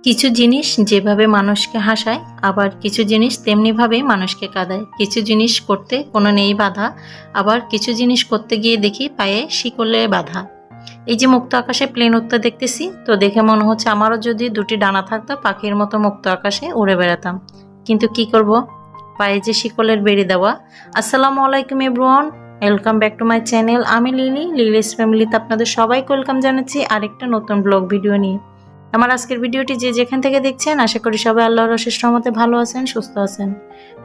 কিছু জিনিস যেভাবে মানুষকে হাসায়, আবার কিছু জিনিস তেমনিভাবেই মানুষকে কাঁদায়। কিছু জিনিস করতে কোনো নেই বাধা, আবার কিছু জিনিস করতে গিয়ে দেখি পায়ে শিকলে বাধা। এই যে মুক্ত আকাশে প্লেন উড়তে দেখতেছি, তো দেখে মনে হচ্ছে আমারও যদি দুটি ডানা থাকতো, পাখির মতো মুক্ত আকাশে উড়ে বেড়াতাম। কিন্তু কি করব, পায়ে যে শিকলের বেড়ি দেওয়া। আসসালামু আলাইকুম everyone, welcome back to my channel. আমি লিলিস ফ্যামিলিতে আপনাদের সবাইকে ওয়েলকাম জানাচ্ছি আরেকটা নতুন ব্লগ ভিডিও নিয়ে। আমার আজকের ভিডিওটি যে যেখান থেকে দেখছেন, আশা করি সবাই আল্লাহর অশেষ রহমতে ভালো আছেন, সুস্থ আছেন।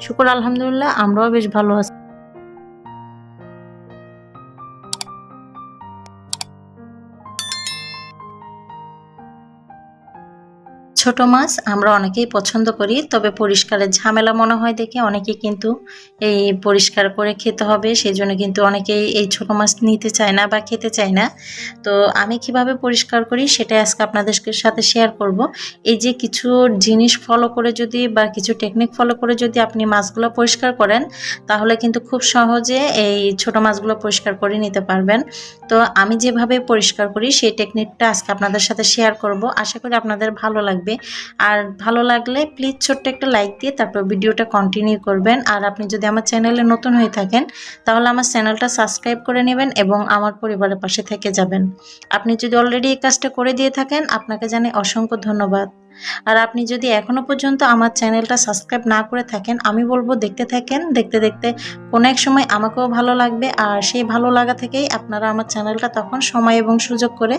শুকর আলহামদুলিল্লাহ, আমরাও বেশ ভালো আছি। ছোট মাছ আমরা অনেকেই পছন্দ করি, তবে পরিষ্কারের ঝামেলা মনে হয় দেখে অনেকেই কিন্তু এই পরিষ্কার করে খেতে হবে, সেই জন্য কিন্তু অনেকেই এই ছোট মাছ নিতে চায় না বা খেতে চায় না। তো আমি কিভাবে পরিষ্কার করি সেটাই আজকে আপনাদের সাথে শেয়ার করব। এই যে কিছু জিনিস ফলো করে যদি বা কিছু টেকনিক ফলো করে যদি আপনি মাছগুলো পরিষ্কার করেন, তাহলে কিন্তু খুব সহজে এই ছোট মাছগুলো পরিষ্কার করে নিতে পারবেন। তো আমি যেভাবে পরিষ্কার করি সেই টেকনিকটা আজকে আপনাদের সাথে শেয়ার করব। আশা করি আপনাদের ভালো লাগবে। আর ভালো লাগলে প্লিজ ছোট্ট একটা লাইক দিয়ে তারপর ভিডিওটা কন্টিনিউ করবেন। আর আপনি যদি আমার চ্যানেলে নতুন হয়ে থাকেন, তাহলে আমার চ্যানেলটা সাবস্ক্রাইব করে নেবেন এবং আমার পরিবারের পাশে থেকে যাবেন। আপনি যদি অলরেডি এই কাজটা করে দিয়ে থাকেন, আপনাকে জানাই অসংখ্য ধন্যবাদ। আর আপনি যদি এখনো পর্যন্ত আমার চ্যানেলটা সাবস্ক্রাইব না করে থাকেন, আমি বলবো দেখতে থাকেন। দেখতে দেখতে কোনো এক সময় আমাকেও ভালো লাগবে, আর সেই ভালো লাগা থেকেই আপনারা আমার চ্যানেলটা তখন সময় এবং সুযোগ করে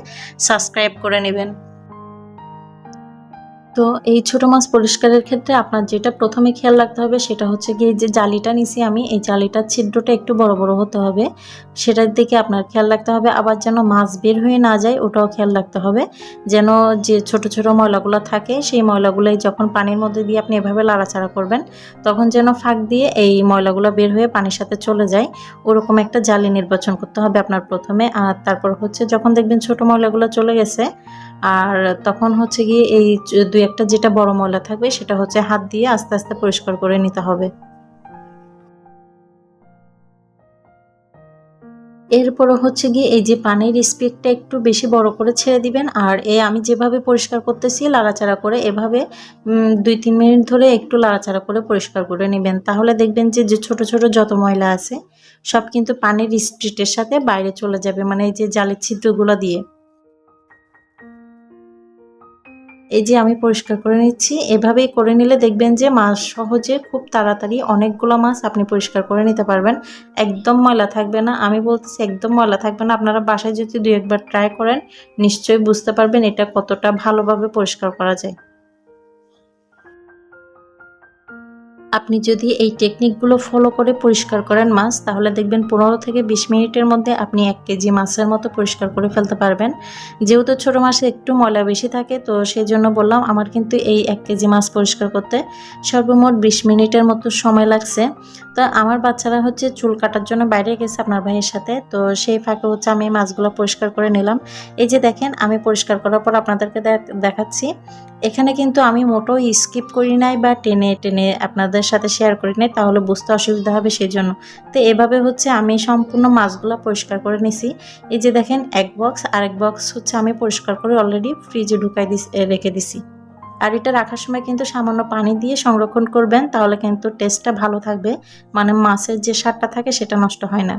সাবস্ক্রাইব করে নেবেন। তো এই ছোট মাছ পরিষ্কারের ক্ষেত্রে আপনার যেটা প্রথমে খেয়াল রাখতে হবে সেটা হচ্ছে গিয়ে যে জালিটা নিছি আমি, এই জালিটার ছিদ্রটা একটু বড় বড় হতে হবে, সেটার দিকে আপনার খেয়াল রাখতে হবে। আবার যেন মাছ বের হয়ে না যায় ওটাও খেয়াল রাখতে হবে, যেন যে ছোট ছোট ময়লাগুলো থাকে সেই ময়লাগুলোই যখন পানির মধ্যে দিয়ে আপনি এভাবে লাড়াচাড়া করবেন, তখন যেন ফাঁক দিয়ে এই ময়লাগুলো বের হয়ে পানির সাথে চলে যায়, ওরকম একটা জালি নির্বাচন করতে হবে আপনার প্রথমে। আর তারপর হচ্ছে যখন দেখবেন ছোট ময়লাগুলো চলে গেছে, আর তখন হচ্ছে গিয়ে এই দুই একটা যেটা বড় ময়লা থাকবে সেটা হচ্ছে হাত দিয়ে আস্তে আস্তে পরিষ্কার করে নিতে হবে। এরপরও হচ্ছে গিয়ে এই যে পানির স্পিডটা একটু বেশি বড় করে ছেড়ে দিবেন। আর আমি যেভাবে পরিষ্কার করতেছি লাড়াচাড়া করে, এভাবে 2-3 মিনিট ধরে একটু লাড়াচাড়া করে পরিষ্কার করে নেবেন। তাহলে দেখবেন যে যে ছোট ছোট যত ময়লা আছে সব কিন্তু পানির স্পিডের সাথে বাইরে চলে যাবে, মানে এই যে জালের ছিদ্রগুলো দিয়ে। এই যে আমি পরিষ্কার করে নিচ্ছি, এভাবেই করে নিলে দেখবেন যে মাছ সহজে খুব তাড়াতাড়ি অনেকগুলো মাছ আপনি পরিষ্কার করে নিতে পারবেন। একদম ময়লা থাকবে না, আমি বলতেছি একদম ময়লা থাকবে না। আপনারা বাসায় যদি 2 একবার ট্রাই করেন, নিশ্চয়ই বুঝতে পারবেন এটা কতটা ভালোভাবে পরিষ্কার করা যায়। আপনি যদি এই টেকনিকগুলো ফলো করে পরিষ্কার করেন মাছ, তাহলে দেখবেন 15 থেকে 20 মিনিটের মধ্যে আপনি 1 কেজি মাছের মতো পরিষ্কার করে ফেলতে পারবেন। যেহেতু ছোটো মাছে একটু ময়লা বেশি থাকে, তো সেই জন্য বললাম আমার কিন্তু এই 1 কেজি মাছ পরিষ্কার করতে সর্বমোট 20 মিনিটের মতো সময় লাগছে। তো আমার বাচ্চারা হচ্ছে চুল কাটার জন্য বাইরে গেছে আপনার ভাইয়ের সাথে, তো সেই ফাঁকে হচ্ছে আমি মাছগুলো পরিষ্কার করে নিলাম। এই যে দেখেন আমি পরিষ্কার করার পর আপনাদেরকে দেখাচ্ছি। এখানে কিন্তু আমি মোটেও স্কিপ করি নাই বা টেনে টেনে আপনাদের সাথে শেয়ার করি নাই, তাহলে বুঝতে অসুবিধা হবে সেই জন্য। তো এভাবে হচ্ছে আমি সম্পূর্ণ মাছগুলো পরিষ্কার করে নিছি। এই যে দেখেন এক বক্স, আরেক বক্স হচ্ছে আমি পরিষ্কার করে অলরেডি ফ্রিজে রেখে দিছি। আর এটা রাখার সময় কিন্তু সামান্য পানি দিয়ে সংরক্ষণ করবেন, তাহলে কিন্তু টেস্টটা ভালো থাকবে, মানে মাছের যে স্বাদটা থাকে সেটা নষ্ট হয় না।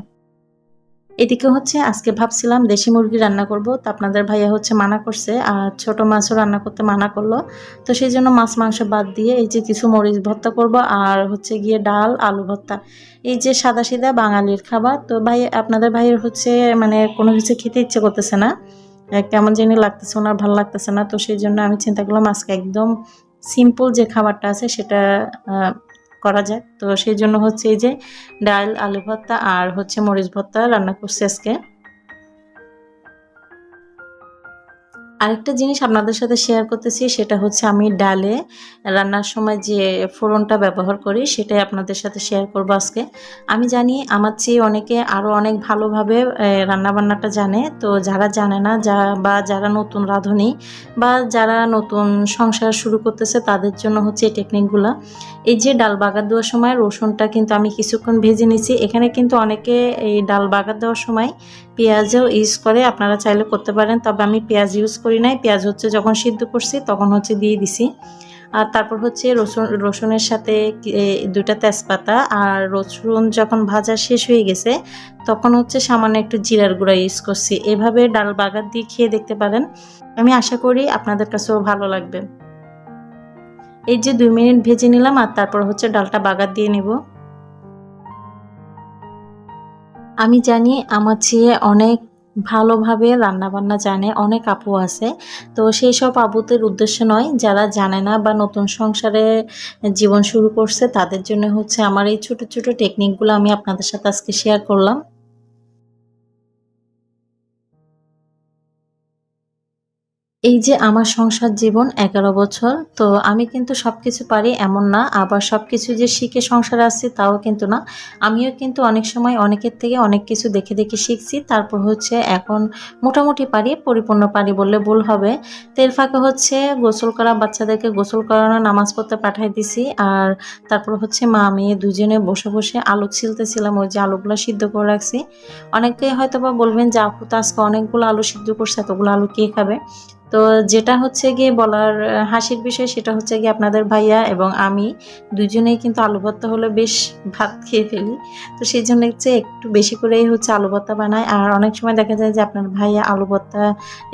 এদিকে হচ্ছে আজকে ভাবছিলাম দেশি মুরগি রান্না করব, তো আপনাদের ভাইয়া হচ্ছে মানা করছে, আর ছোট মাছও রান্না করতে মানা করলো। তো সেই জন্য মাছ মাংস বাদ দিয়ে এই যে কিছু মরিচ ভর্তা করব, আর হচ্ছে গিয়ে ডাল আলু ভর্তা। এই যে সাদা সিধা বাঙালির খাবার। তো ভাই আপনাদের ভাইয়ের হচ্ছে মানে কোনো কিছু খেতে ইচ্ছে করতেছে না, কেমন জানি লাগতেছে, ওনার ভালো লাগতেছে না। তো সেই জন্য আমি চিন্তা করলাম আজকে একদম সিম্পল যে খাবারটা আছে সেটা করা যায়। তো সেই জন্য হচ্ছে এই যে ডাল আলু ভর্তা আর হচ্ছে মরিচ ভর্তা রান্না করছি আজকে। আরেকটা জিনিস আপনাদের সাথে শেয়ার করতেছি, সেটা হচ্ছে আমি ডালে রান্নার সময় যে ফোড়নটা ব্যবহার করি সেটাই আপনাদের সাথে শেয়ার করব আজকে। আমি জানি আমার চেয়ে অনেকে আরও অনেক ভালোভাবে রান্নাবান্নাটা জানে। তো যারা জানে না, বা যারা নতুন রাঁধুনি বা যারা নতুন সংসার শুরু করতেছে, তাদের জন্য হচ্ছে এই টেকনিকগুলো। এই যে ডাল বাগার দেওয়ার সময় রসুনটা কিন্তু আমি কিছুক্ষণ ভেজে নিছি। এখানে কিন্তু অনেকে এই ডাল বাগার দেওয়ার সময় পেঁয়াজও ইউজ করে, আপনারা চাইলে করতে পারেন, তবে আমি পেঁয়াজ ইউজ করি নাই। পেঁয়াজ হচ্ছে যখন সিদ্ধ করছি তখন হচ্ছে দিয়ে দিছি। আর তারপর হচ্ছে রসুনের সাথে 2টা তেজপাতা, আর রসুন যখন ভাজা শেষ হয়ে গেছে তখন হচ্ছে সামান্য একটু জিরার গুঁড়া ইউজ করছি। এভাবে ডাল বাগার দিয়ে খেয়ে দেখতে পারেন, আমি আশা করি আপনাদের কাছেও ভালো লাগবে। এই যে 2 মিনিট ভেজে নিলাম, আর তারপর হচ্ছে ডালটা বাগার দিয়ে নেব। আমি জানি আমার চেয়ে অনেক ভালোভাবে রান্নাবান্না জানে অনেক আপু আছে। তো সেই সব আপুদের উদ্দেশ্য নয়, যারা জানে না বা নতুন সংসারে জীবন শুরু করছে তাদের জন্য হচ্ছে আমার এই ছোট ছোট টেকনিকগুলো আমি আপনাদের সাথে আজকে শেয়ার করলাম। এই যে আমার সংসার জীবন 11 বছর, তো আমি কিন্তু সবকিছু পারি এমন না, আবার সবকিছু যে শিখে সংসারে আসছি তাও কিন্তু না। আমিও কিন্তু অনেক সময় অনেকের থেকে অনেক কিছু দেখে দেখে শিখছি, তারপর হচ্ছে এখন মোটামুটি পারি, পরিপূর্ণ পারি বললে ভুল হবে। তো এর ফাঁকে হচ্ছে গোসল করা, বাচ্চাদেরকে গোসল করানো, নামাজ পড়তে পাঠাই দিছি। আর তারপর হচ্ছে মা মেয়ে দুজনে বসে বসে আলু ছিলতেছিলাম, ওই যে আলুগুলো সিদ্ধ করে রাখছি। অনেকে হয়তো বা বলবেন যে আপু তো আজকে অনেকগুলো আলু সিদ্ধ করছে, এতগুলো আলু কে খাবে। তো যেটা হচ্ছে গিয়ে বলার হাসির বিষয় সেটা হচ্ছে গিয়ে আপনাদের ভাইয়া এবং আমি দুজনেই কিন্তু আলু ভর্তা হলে বেশ ভাত খেয়ে ফেলি। তো সেই জন্য হচ্ছে একটু বেশি করেই হচ্ছে আলু ভর্তা বানায়। আর অনেক সময় দেখা যায় যে আপনার ভাইয়া আলু ভর্তা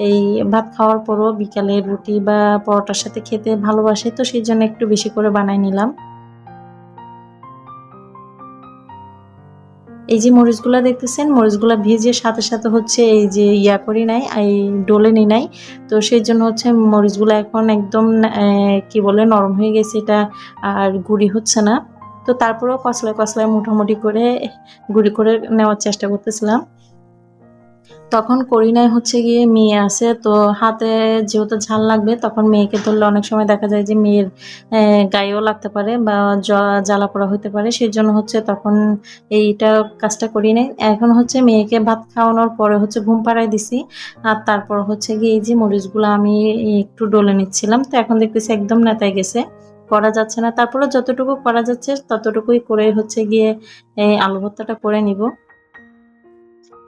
এই ভাত খাওয়ার পরও বিকালে রুটি বা পরোটার সাথে খেতে ভালোবাসে, তো সেই জন্য একটু বেশি করে বানায় নিলাম। এই যে মরিচগুলা দেখতেছেন, মরিচগুলা ভেজে সাথে সাথে হচ্ছে এই যে করি নাই, এই ডলে নি নাই। তো সেই জন্য হচ্ছে মরিচগুলা এখন একদম কি বলে নরম হয়ে গেছে, এটা আর গুঁড়ি হচ্ছে না। তো তারপরেও কচলায় কচলায় মোটামুটি করে গুঁড়ি করে নেওয়ার চেষ্টা করতেছিলাম। তখন করি নাই হচ্ছে গিয়ে মেয়ে আছে, তো হাতে যেহেতু ঝাল লাগবে তখন মেয়েকে ধরলে অনেক সময় দেখা যায় যে মেয়ের গায়েও লাগতে পারে বা জ্বালা পোড়া হতে পারে, সেই জন্য হচ্ছে তখন এইটা কাজটা করি নাই। এখন হচ্ছে মেয়েকে ভাত খাওয়ানোর পরে হচ্ছে ঘুম পাড়ায় দিছি। আর তারপর হচ্ছে গিয়ে এই যে মরিচগুলো আমি একটু ডলে নিচ্ছিলাম, তো এখন দেখতেছি একদম নেতায় গেছে, করা যাচ্ছে না। তারপরে যতটুকু করা যাচ্ছে ততটুকুই করে হচ্ছে গিয়ে এই আলু ভর্তাটা করে নিব।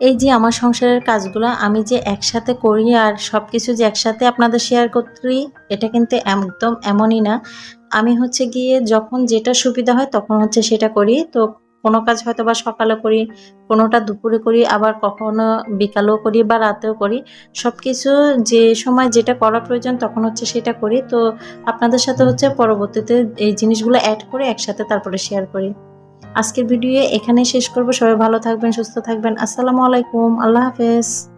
এই যে আমার সংসারের কাজগুলো আমি যে একসাথে করি আর সবকিছু যে একসাথে আপনাদের শেয়ার করি, এটা কিন্তু একদম এমনই না। আমি হচ্ছে গিয়ে যখন যেটা সুবিধা হয় তখন হচ্ছে সেটা করি। তো কোনো কাজ হয়তো বা সকালে করি, কোনোটা দুপুরে করি, আবার কখনো বিকালেও করি বা রাতেও করি। সবকিছু যে সময় যেটা করা প্রয়োজন তখন হচ্ছে সেটা করি। তো আপনাদের সাথে হচ্ছে পরবর্তীতে এই জিনিসগুলো অ্যাড করে একসাথে তারপরে শেয়ার করি। আজকের ভিডিও এখানে শেষ করব। সবাই ভালো থাকবেন, সুস্থ থাকবেন। আসসালামু আলাইকুম, আল্লাহ হাফেজ।